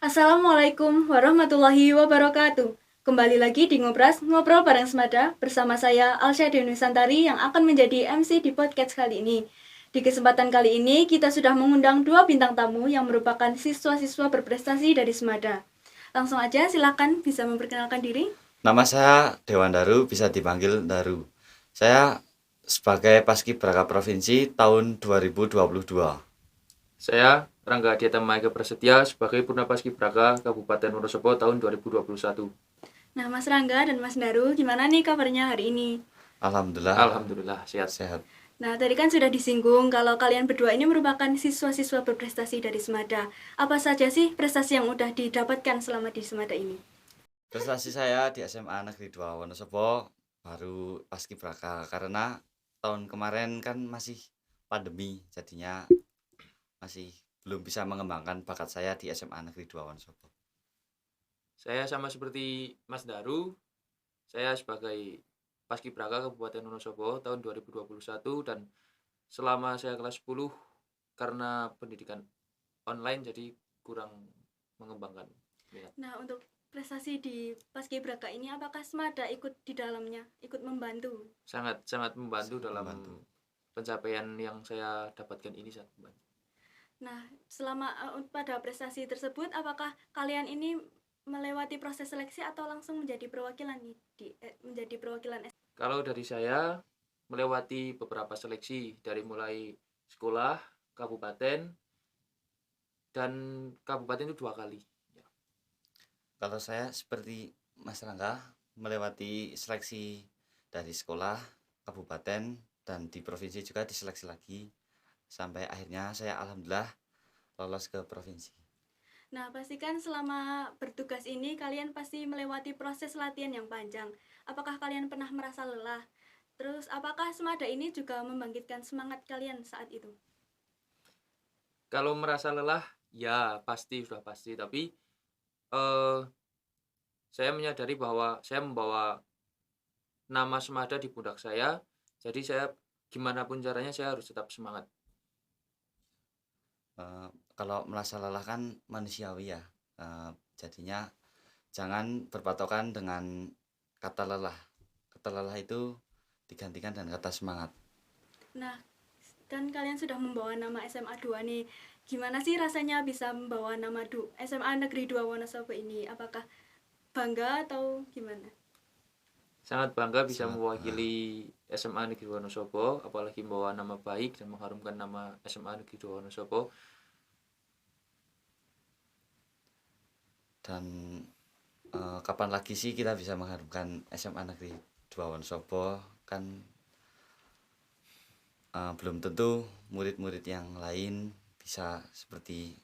Assalamualaikum warahmatullahi wabarakatuh. Kembali lagi di Ngobras, Ngobrol bareng Semada bersama saya Alsya Dewi Santari yang akan menjadi MC di podcast kali ini. Di kesempatan kali ini kita sudah mengundang dua bintang tamu yang merupakan siswa-siswa berprestasi dari Semada. Langsung aja silakan bisa memperkenalkan diri. Nama saya Dewan Daru, bisa dipanggil Daru. Saya sebagai Paskibraka Provinsi tahun 2022. Saya Rangga Adiata Maika Prasetya sebagai Purna Paskibraka Kabupaten Wonosobo tahun 2021. Nah, Mas Rangga dan Mas Daru, gimana nih kabarnya hari ini? Alhamdulillah sehat. Nah, tadi kan sudah disinggung kalau kalian berdua ini merupakan siswa-siswa berprestasi dari Semada. Apa saja sih prestasi yang udah didapatkan selama di Semada ini? Prestasi saya di SMA Negeri 2 Wonosobo baru Paskibraka karena tahun kemarin kan masih pandemi, jadinya masih belum bisa mengembangkan bakat saya di SMA Negeri 2 Wonosobo. Saya sama seperti Mas Daru, saya sebagai Paskibraka Kabupaten Wonosobo tahun 2021 dan selama saya kelas 10 karena pendidikan online jadi kurang mengembangkan minat. Nah, untuk prestasi di Paskibraka ini apakah Semada ikut di dalamnya, ikut membantu? Sangat membantu dalam pencapaian yang saya dapatkan ini sangat membantu. Nah, selama pada prestasi tersebut apakah kalian ini melewati proses seleksi atau langsung menjadi perwakilan menjadi perwakilan? Kalau dari saya melewati beberapa seleksi dari mulai sekolah, kabupaten, dan kabupaten itu 2 kali. Ya. Kalau saya seperti Mas Rangga melewati seleksi dari sekolah, kabupaten, dan di provinsi juga diseleksi lagi sampai akhirnya saya alhamdulillah lolos ke provinsi. Nah, pastikan selama bertugas ini kalian pasti melewati proses latihan yang panjang. Apakah kalian pernah merasa lelah? Terus, apakah Semada ini juga membangkitkan semangat kalian saat itu? Kalau merasa lelah, ya sudah pasti. Tapi saya menyadari bahwa saya membawa nama Semada di pundak saya. Jadi saya gimana pun caranya saya harus tetap semangat. Kalau merasa lelah kan manusiawi ya, jadinya jangan berpatokan dengan kata lelah. Kata lelah itu digantikan dengan kata semangat. Nah, kan kalian sudah membawa nama SMA 2 nih. Gimana sih rasanya bisa membawa nama SMA Negeri 2 Wonosobo ini? Apakah bangga atau gimana? Sangat bangga bisa mewakili SMA Negeri Wonosobo, apalagi membawa nama baik dan mengharumkan nama SMA Negeri 2 Wonosobo. Dan kapan lagi sih kita bisa mengharumkan SMA Negeri 2 Wonosobo? Kan belum tentu murid-murid yang lain bisa seperti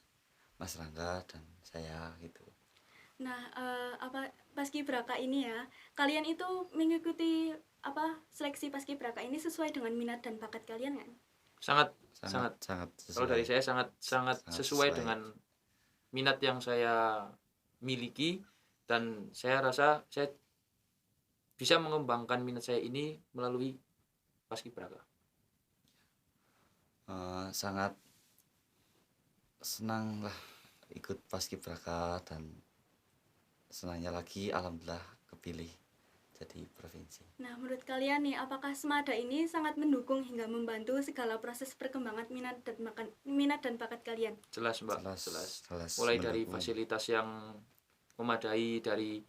Mas Rangga dan saya gitu. Nah, Paskibraka ini ya, kalian itu mengikuti seleksi Paskibraka ini sesuai dengan minat dan bakat kalian kan? Sangat sesuai. Kalau dari saya sangat sesuai dengan minat yang saya miliki, dan saya rasa saya bisa mengembangkan minat saya ini melalui Paskibraka. Sangat senang lah ikut Paskibraka dan senangnya lagi alhamdulillah kepilih jadi provinsi. Nah, menurut kalian nih, apakah Semada ini sangat mendukung hingga membantu segala proses perkembangan minat dan bakat kalian? Jelas, Mbak. Jelas Mulai mendukung. dari fasilitas yang memadai, dari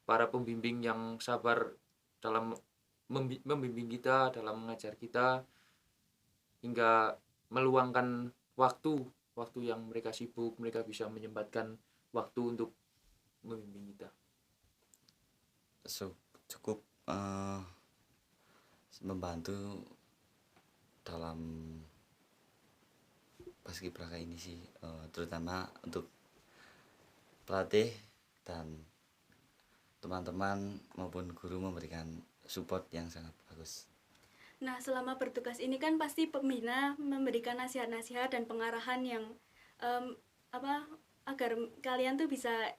para pembimbing yang sabar dalam membimbing kita, dalam mengajar kita, hingga meluangkan waktu yang mereka sibuk, mereka bisa menyempatkan waktu untuk membimbing kita. Cukup membantu dalam Paskibraka ini sih, terutama untuk pelatih dan teman-teman maupun guru memberikan support yang sangat bagus. Nah, selama bertugas ini kan pasti pembina memberikan nasihat-nasihat dan pengarahan yang agar kalian tuh bisa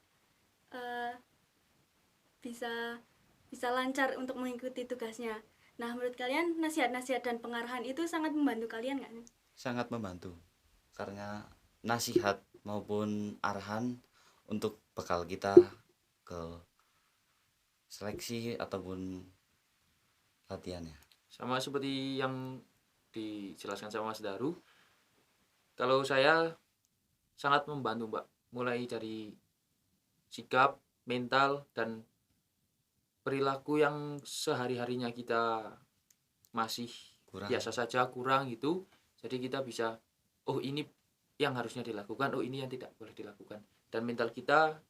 lancar untuk mengikuti tugasnya. Nah, menurut kalian nasihat-nasihat dan pengarahan itu sangat membantu kalian kan? Sangat membantu, karena nasihat maupun arahan untuk bekal kita ke seleksi ataupun latihannya. Sama seperti yang dijelaskan sama Mas Daru, kalau saya sangat membantu Mbak, mulai dari sikap, mental, dan perilaku yang sehari-harinya kita masih Kurang. biasa saja, kurang gitu. Jadi kita bisa, oh ini yang harusnya dilakukan, oh ini yang tidak boleh dilakukan. Dan mental kita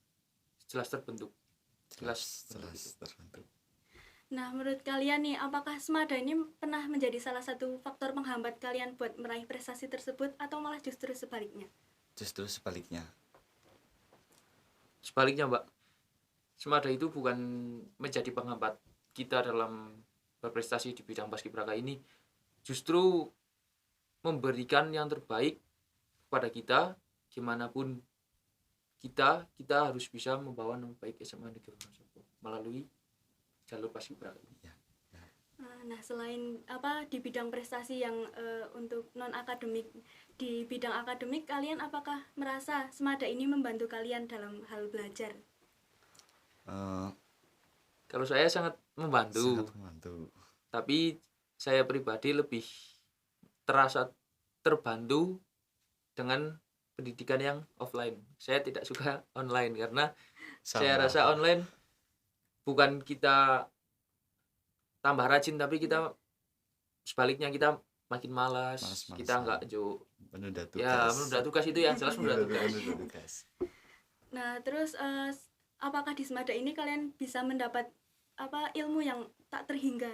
jelas terbentuk. Jelas Jelas terbentuk. Nah, menurut kalian nih, apakah Semada ini pernah menjadi salah satu faktor penghambat kalian buat meraih prestasi tersebut atau malah justru sebaliknya? Justru sebaliknya. Sebaliknya Mbak, Semada itu bukan menjadi penghambat kita dalam berprestasi di bidang paskibraka ini, justru memberikan yang terbaik kepada kita. Dimanapun kita harus bisa membawa nama baik SMA Negeri Wonosobo melalui jalur paskibraka ini. Nah, selain di bidang prestasi yang untuk non akademik, di bidang akademik kalian apakah merasa Semada ini membantu kalian dalam hal belajar? Kalau saya sangat membantu, tapi saya pribadi lebih terasa terbantu dengan pendidikan yang offline. Saya tidak suka online karena saya rasa online bukan kita tambah rajin, tapi kita sebaliknya kita makin malas, kita nggak menunda tugas. Ya, menunda tugas itu yang jelas menunda tugas. Nah, terus apakah di Semada ini kalian bisa mendapat ilmu yang tak terhingga?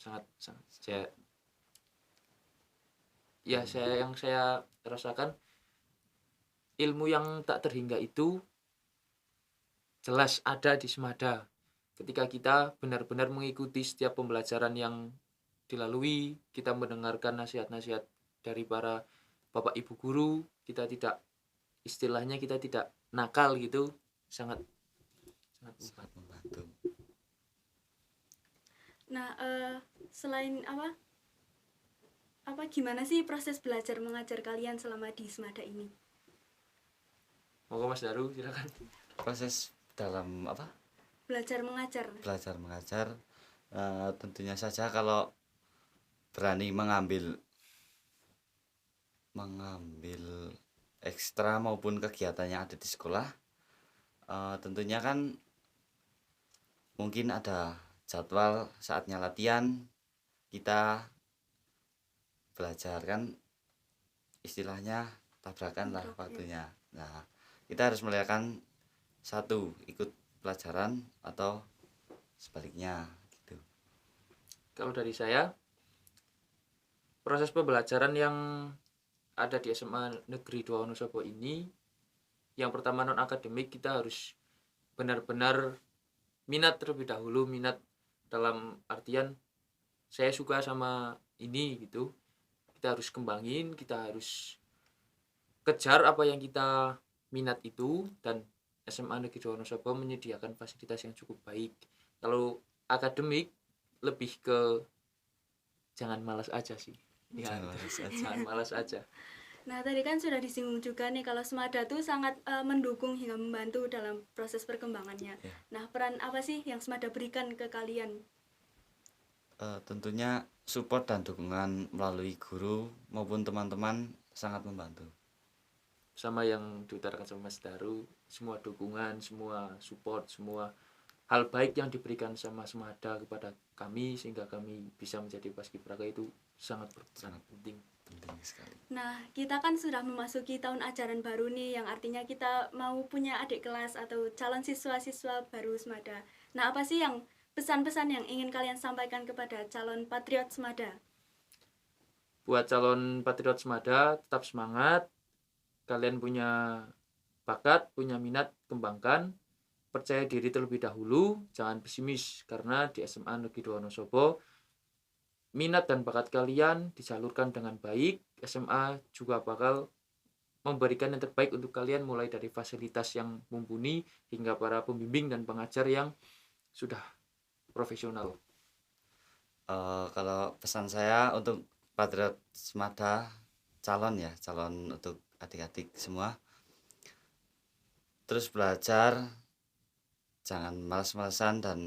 Sangat. Saya rasakan ilmu yang tak terhingga itu jelas ada di Semada. Ketika kita benar-benar mengikuti setiap pembelajaran yang dilalui, kita mendengarkan nasihat-nasihat dari para bapak ibu guru, kita tidak nakal gitu, sangat membantu. Nah, selain gimana sih proses belajar mengajar kalian selama di Semada ini? Monggo Mas Daru, silakan. Proses dalam Belajar mengajar. Tentunya saja kalau berani mengambil ekstra maupun kegiatan yang ada di sekolah, tentunya kan mungkin ada jadwal saatnya latihan, kita belajar kan istilahnya tabrakan lah waktunya. Nah, kita harus melihatkan satu ikut pelajaran atau sebaliknya gitu. Kalau dari saya, proses pembelajaran yang ada di SMA Negeri 2 Wonosobo ini, yang pertama non akademik, kita harus benar-benar minat terlebih dahulu. Minat dalam artian saya suka sama ini gitu, kita harus kembangin, kita harus kejar apa yang kita minat itu, dan SMA Negeri 2 Wonosobo menyediakan fasilitas yang cukup baik. Kalau akademik lebih ke jangan malas aja sih. Jangan malas aja. Nah, tadi kan sudah disinggung juga nih kalau Semada tuh sangat mendukung hingga membantu dalam proses perkembangannya. Ya. Nah, peran apa sih yang Semada berikan ke kalian? Tentunya support dan dukungan melalui guru maupun teman-teman sangat membantu. Sama yang diutarakan sama Mas Daru, semua dukungan, semua support, semua hal baik yang diberikan sama Semada kepada kami sehingga kami bisa menjadi paskibraka itu sangat penting sekali. Nah, kita kan sudah memasuki tahun ajaran baru nih, yang artinya kita mau punya adik kelas atau calon siswa-siswa baru Semada. Nah, apa sih yang pesan-pesan yang ingin kalian sampaikan kepada calon patriot Semada? Buat calon patriot Semada, tetap semangat. Kalian punya bakat, punya minat, kembangkan. Percaya diri terlebih dahulu, jangan pesimis, karena di SMA Negeri 2 Wonosobo minat dan bakat kalian disalurkan dengan baik. SMA juga bakal memberikan yang terbaik untuk kalian, mulai dari fasilitas yang mumpuni hingga para pembimbing dan pengajar yang sudah profesional. Kalau pesan saya untuk patriot Semada, calon untuk adik-adik semua, terus belajar, jangan malas-malasan dan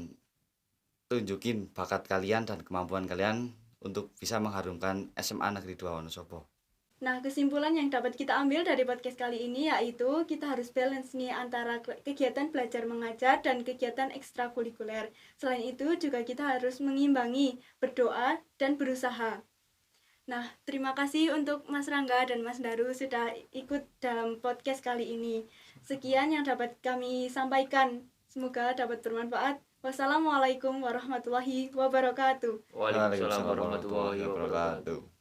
tunjukin bakat kalian dan kemampuan kalian untuk bisa mengharumkan SMA Negeri 2 Wonosobo. Nah, kesimpulan yang dapat kita ambil dari podcast kali ini yaitu kita harus balance nih antara kegiatan belajar mengajar dan kegiatan ekstrakurikuler. Selain itu juga kita harus mengimbangi berdoa dan berusaha. Nah, terima kasih untuk Mas Rangga dan Mas Daru sudah ikut dalam podcast kali ini. Sekian yang dapat kami sampaikan. Semoga dapat bermanfaat. Wassalamualaikum warahmatullahi wabarakatuh. Waalaikumsalam warahmatullahi wabarakatuh.